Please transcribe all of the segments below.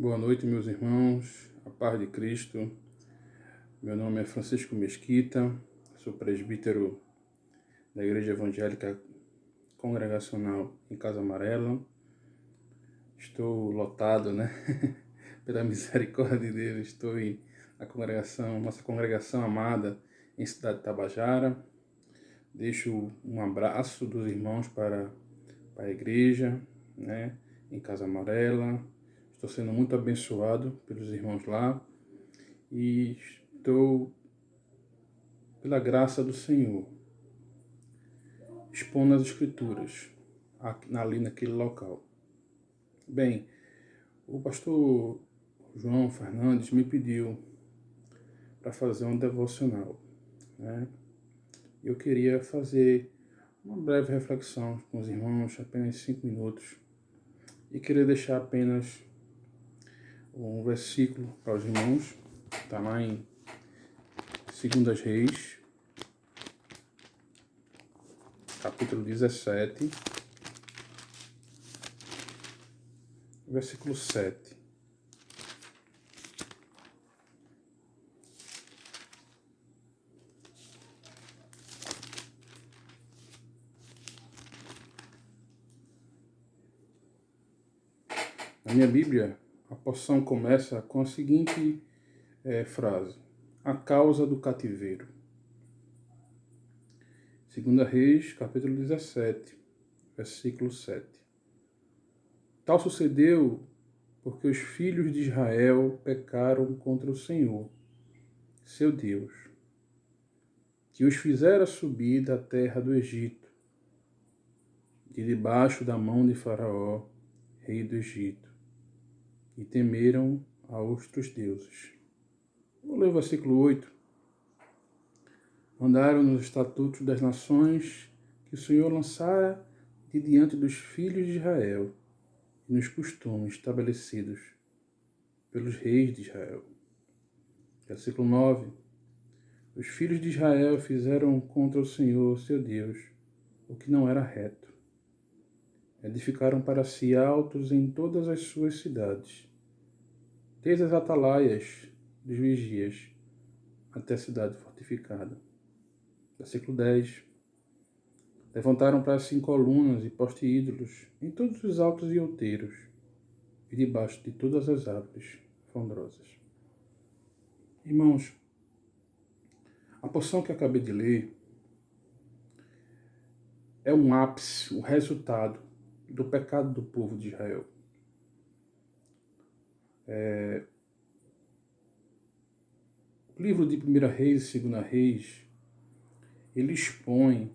Boa noite, meus irmãos, a paz de Cristo. Meu nome é Francisco Mesquita, sou presbítero da Igreja Evangélica Congregacional em Casa Amarela. Estou lotado, né? Pela misericórdia de Deus, estou na congregação, nossa congregação amada em Cidade Tabajara. Deixo um abraço dos irmãos para a igreja, né? Em Casa Amarela. Estou sendo muito abençoado pelos irmãos lá. E estou, pela graça do Senhor, expondo as Escrituras ali naquele local. Bem, o pastor João Fernandes me pediu para fazer um devocional, né? Eu queria fazer uma breve reflexão com os irmãos, apenas 5 minutos, e queria deixar apenas um versículo para os irmãos. Está lá em 2 Reis, capítulo 17, versículo 7. Na minha Bíblia, a porção começa com a seguinte frase: a causa do cativeiro. 2 Reis, capítulo 17, versículo 7. Tal sucedeu porque os filhos de Israel pecaram contra o Senhor, seu Deus, que os fizera subir da terra do Egito, de debaixo da mão de Faraó, rei do Egito, e temeram a outros deuses. Vou ler o versículo 8. Andaram nos estatutos das nações que o Senhor lançara de diante dos filhos de Israel, e nos costumes estabelecidos pelos reis de Israel. Versículo 9. Os filhos de Israel fizeram contra o Senhor, seu Deus, o que não era reto. Edificaram para si altos em todas as suas cidades, desde as atalaias dos vigias até a cidade fortificada. Versículo 10. Levantaram para si colunas e poste ídolos em todos os altos e outeiros, e debaixo de todas as árvores frondosas. Irmãos, a porção que acabei de ler é um ápice, o resultado do pecado do povo de Israel. O livro de 1 Reis e 2 Reis, ele expõe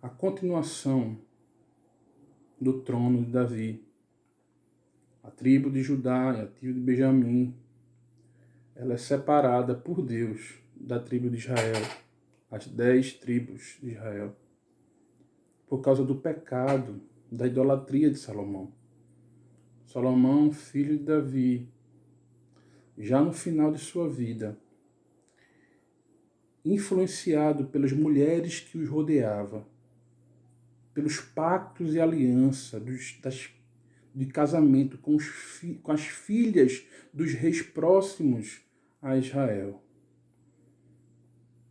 a continuação do trono de Davi. A tribo de Judá e a tribo de Benjamim, ela é separada por Deus da tribo de Israel, as 10 tribos de Israel, por causa do pecado, da idolatria de Salomão. Salomão, filho de Davi, já no final de sua vida, influenciado pelas mulheres que os rodeavam, pelos pactos e aliança de casamento com as filhas dos reis próximos a Israel.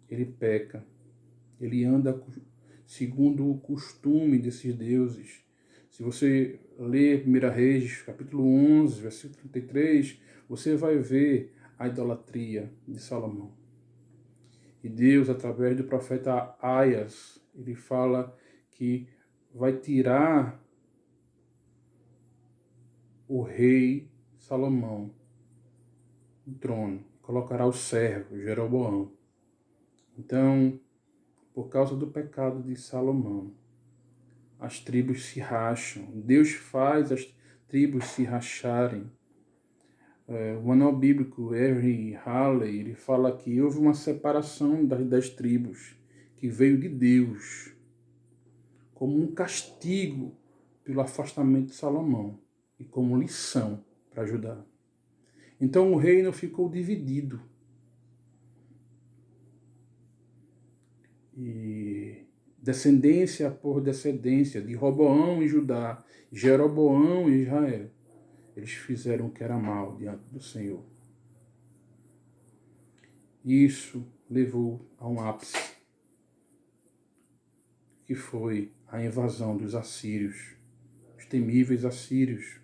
Ele peca, ele anda segundo o costume desses deuses. Se você ler 1 Reis, capítulo 11, versículo 33, você vai ver a idolatria de Salomão. E Deus, através do profeta Aias, ele fala que vai tirar o rei Salomão do trono, colocará o servo Jeroboão. Então, por causa do pecado de Salomão, as tribos se racham. Deus faz as tribos se racharem. O anel bíblico Henry Halley, ele fala que houve uma separação das 10 tribos que veio de Deus como um castigo pelo afastamento de Salomão e como lição para Judá. Então o reino ficou dividido. E descendência por descendência de Roboão e Judá, Jeroboão e Israel. Eles fizeram o que era mal diante do Senhor. Isso levou a um ápice, que foi a invasão dos assírios, os temíveis assírios.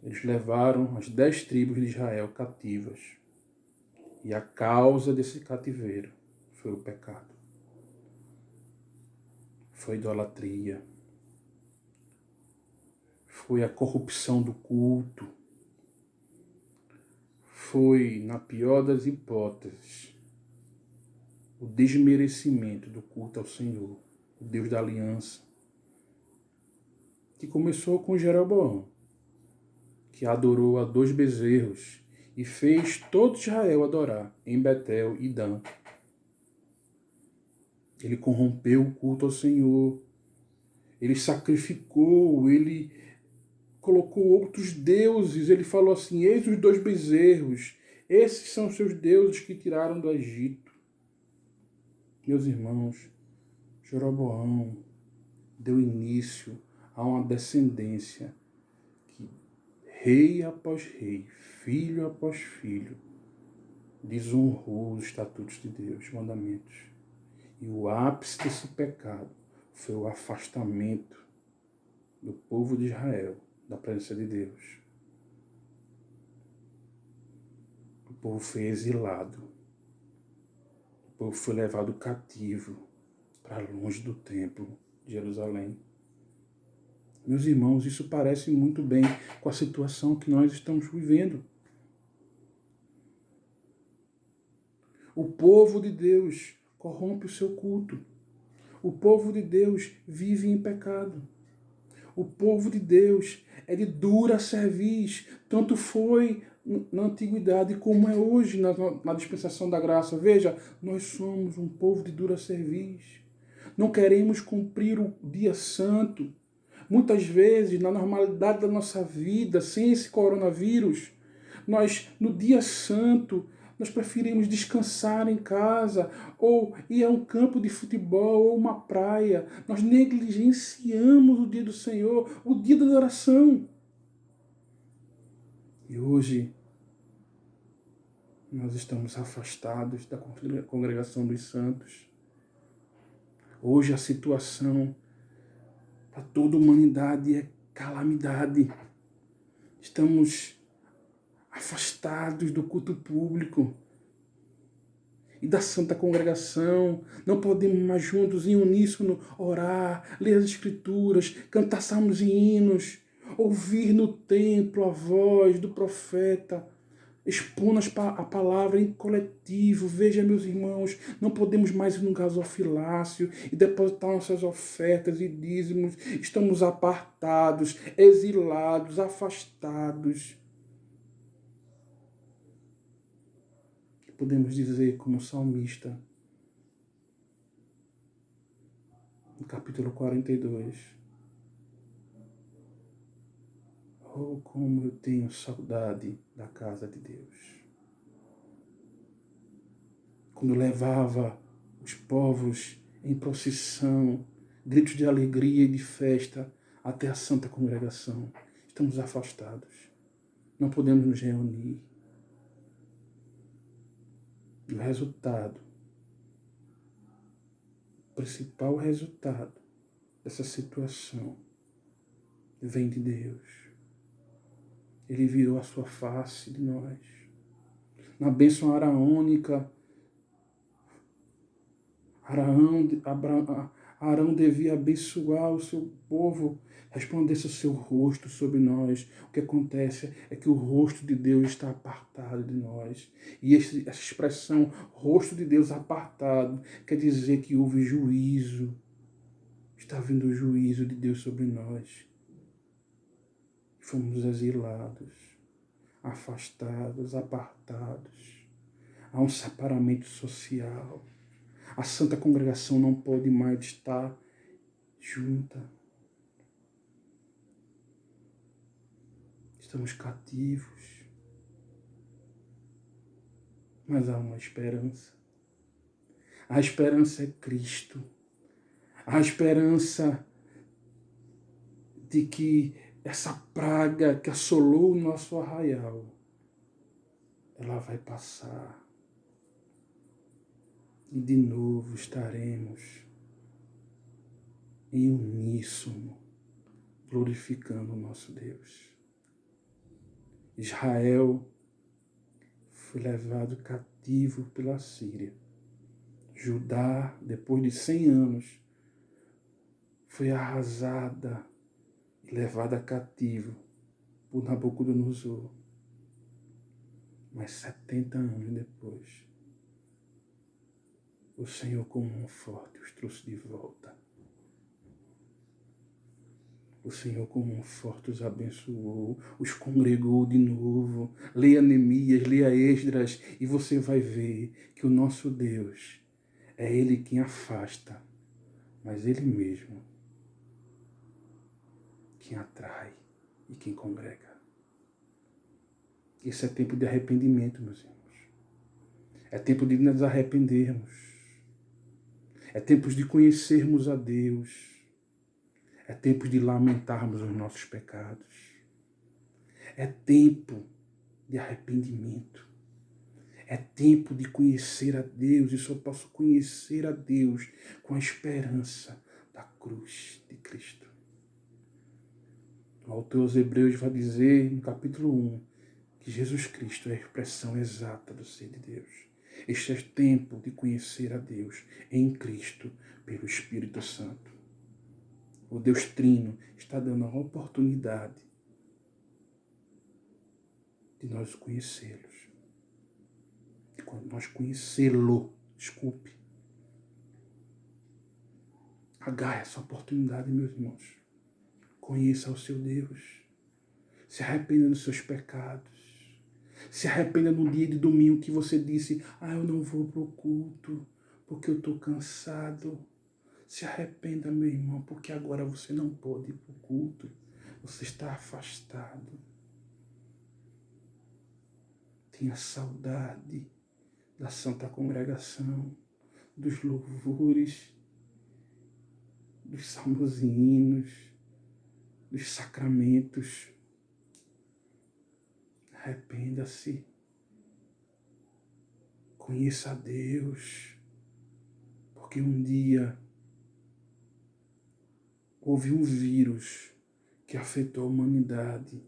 Eles levaram as 10 tribos de Israel cativas. E a causa desse cativeiro foi o pecado. Foi a idolatria. Foi a corrupção do culto. Foi, na pior das hipóteses, o desmerecimento do culto ao Senhor, o Deus da aliança, que começou com Jeroboão, que adorou a 2 bezerros e fez todo Israel adorar em Betel e Dan. Ele corrompeu o culto ao Senhor, ele sacrificou, ele colocou outros deuses, ele falou assim: eis os 2 bezerros, esses são os seus deuses que tiraram do Egito. Meus irmãos, Jeroboão deu início a uma descendência que, rei após rei, filho após filho, desonrou os estatutos de Deus, os mandamentos. E o ápice desse pecado foi o afastamento do povo de Israel da presença de Deus. O povo foi exilado. O povo foi levado cativo para longe do templo de Jerusalém. Meus irmãos, isso parece muito bem com a situação que nós estamos vivendo. O povo de Deus corrompe o seu culto. O povo de Deus vive em pecado. O povo de Deus é de dura cerviz, tanto foi na antiguidade como é hoje na dispensação da graça. Veja, nós somos um povo de dura cerviz. Não queremos cumprir o dia santo. Muitas vezes, na normalidade da nossa vida, sem esse coronavírus, nós, no dia santo, nós preferimos descansar em casa, ou ir a um campo de futebol, ou uma praia. Nós negligenciamos o dia do Senhor, o dia da oração. E hoje, nós estamos afastados da congregação dos santos. Hoje a situação para toda a humanidade é calamidade. Estamos afastados do culto público e da santa congregação. Não podemos mais juntos, em uníssono, orar, ler as escrituras, cantar salmos e hinos, ouvir no templo a voz do profeta, expondo a palavra em coletivo. Veja, meus irmãos, não podemos mais ir num gasofilácio e depositar nossas ofertas e dízimos. Estamos apartados, exilados, afastados. Podemos dizer, como salmista, no capítulo 42, oh, como eu tenho saudade da casa de Deus. Quando levava os povos em procissão, gritos de alegria e de festa até a santa congregação. Estamos afastados, não podemos nos reunir. E o resultado, o principal resultado dessa situação vem de Deus. Ele virou a sua face de nós. Na bênção araônica, Arão devia abençoar o seu povo, resplandece o seu rosto sobre nós. O que acontece é que o rosto de Deus está apartado de nós. E essa expressão, rosto de Deus apartado, quer dizer que houve juízo. Está vindo o juízo de Deus sobre nós. Fomos exilados, afastados, apartados. Há um separamento social. A Santa Congregação não pode mais estar junta. Estamos cativos. Mas há uma esperança. A esperança é Cristo. A esperança de que essa praga que assolou o nosso arraial, ela vai passar. E de novo estaremos em uníssono, glorificando o nosso Deus. Israel foi levado cativo pela Síria. Judá, depois de 100 anos, foi arrasada e levada cativo por Nabucodonosor. Mas 70 anos depois, o Senhor, com mão forte, os trouxe de volta. O Senhor, com mão forte, os abençoou, os congregou de novo. Leia Neemias, leia Esdras, e você vai ver que o nosso Deus é Ele quem afasta, mas Ele mesmo quem atrai e quem congrega. Esse é tempo de arrependimento, meus irmãos. É tempo de nos arrependermos. É tempo de conhecermos a Deus. É tempo de lamentarmos os nossos pecados. É tempo de arrependimento. É tempo de conhecer a Deus. E só posso conhecer a Deus com a esperança da cruz de Cristo. O autor aos Hebreus vai dizer no capítulo 1 que Jesus Cristo é a expressão exata do ser de Deus. Este é tempo de conhecer a Deus em Cristo pelo Espírito Santo. O Deus Trino está dando a oportunidade de nós conhecê-los. E quando nós conhecê-lo, agarre essa oportunidade, meus irmãos. Conheça o seu Deus. Se arrependa dos seus pecados. Se arrependa no dia de domingo que você disse, eu não vou para o culto porque eu estou cansado. Se arrependa, meu irmão, porque agora você não pode ir para o culto. Você está afastado. Tenha saudade da Santa Congregação, dos louvores, dos salmos e hinos, dos sacramentos. Arrependa-se. Conheça a Deus. Porque um dia houve um vírus que afetou a humanidade,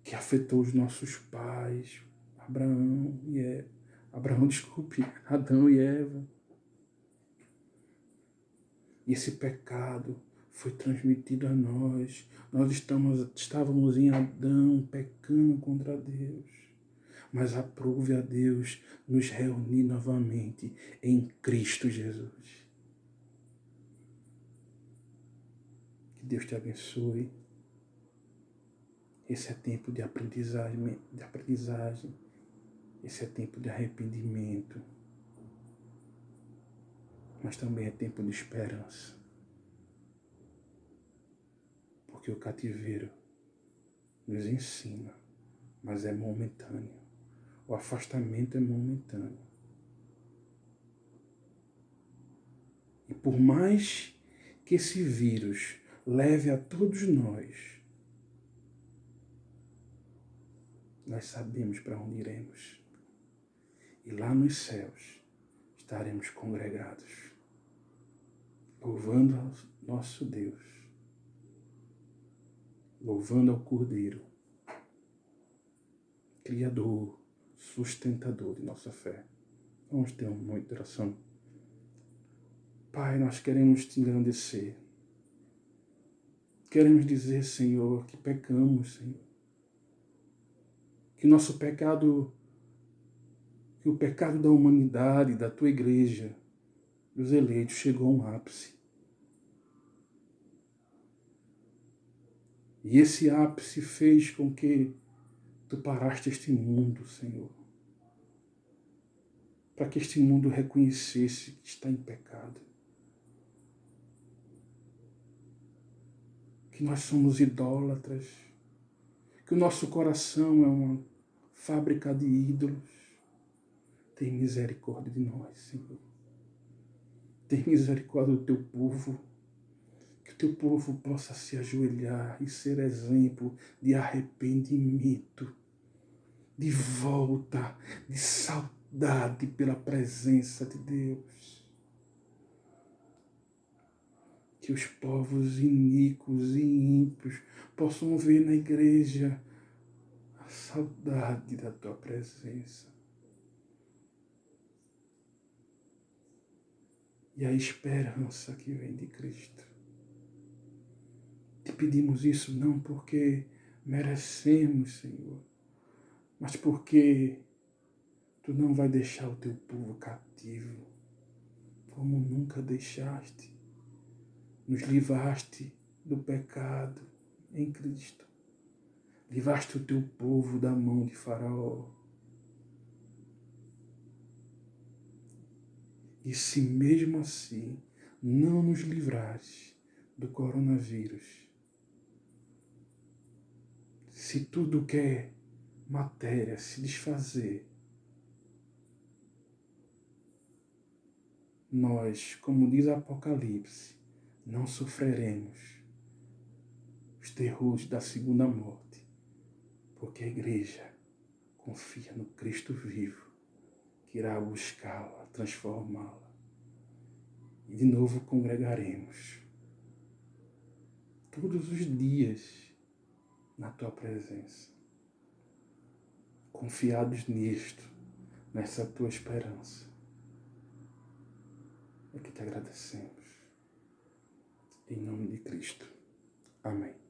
que afetou os nossos pais, Adão e Eva. E esse pecado foi transmitido a nós. Nós estávamos em Adão, pecando contra Deus. Mas aprove a Deus nos reunir novamente em Cristo Jesus. Que Deus te abençoe. Esse é tempo de aprendizagem. Esse é tempo de arrependimento. Mas também é tempo de esperança. Porque o cativeiro nos ensina, mas é momentâneo. O afastamento é momentâneo. E por mais que esse vírus leve a todos nós sabemos para onde iremos. E lá nos céus estaremos congregados, louvando ao nosso Deus, louvando ao Cordeiro, Criador, sustentador de nossa fé. Vamos ter uma momento de oração. Pai, nós queremos te engrandecer. Queremos dizer, Senhor, que pecamos, Senhor. Que nosso pecado, que o pecado da humanidade, da tua igreja, dos eleitos, chegou a um ápice. E esse ápice fez com que tu paraste este mundo, Senhor. Para que este mundo reconhecesse que está em pecado. Que nós somos idólatras. Que o nosso coração é uma fábrica de ídolos. Tem misericórdia de nós, Senhor. Tem misericórdia do teu povo. Que teu povo possa se ajoelhar e ser exemplo de arrependimento, de volta, de saudade pela presença de Deus. Que os povos iníquos e ímpios possam ver na igreja a saudade da tua presença. E a esperança que vem de Cristo. Te pedimos isso não porque merecemos, Senhor, mas porque Tu não vai deixar o Teu povo cativo, como nunca deixaste. Nos livraste do pecado em Cristo. Livraste o Teu povo da mão de Faraó. E se mesmo assim não nos livrares do coronavírus, se tudo que é matéria se desfazer, nós, como diz Apocalipse, não sofreremos os terrores da segunda morte, porque a igreja confia no Cristo vivo, que irá buscá-la, transformá-la. E de novo congregaremos todos os dias na Tua presença, confiados nisto, nessa Tua esperança. É que te agradecemos. Em nome de Cristo. Amém.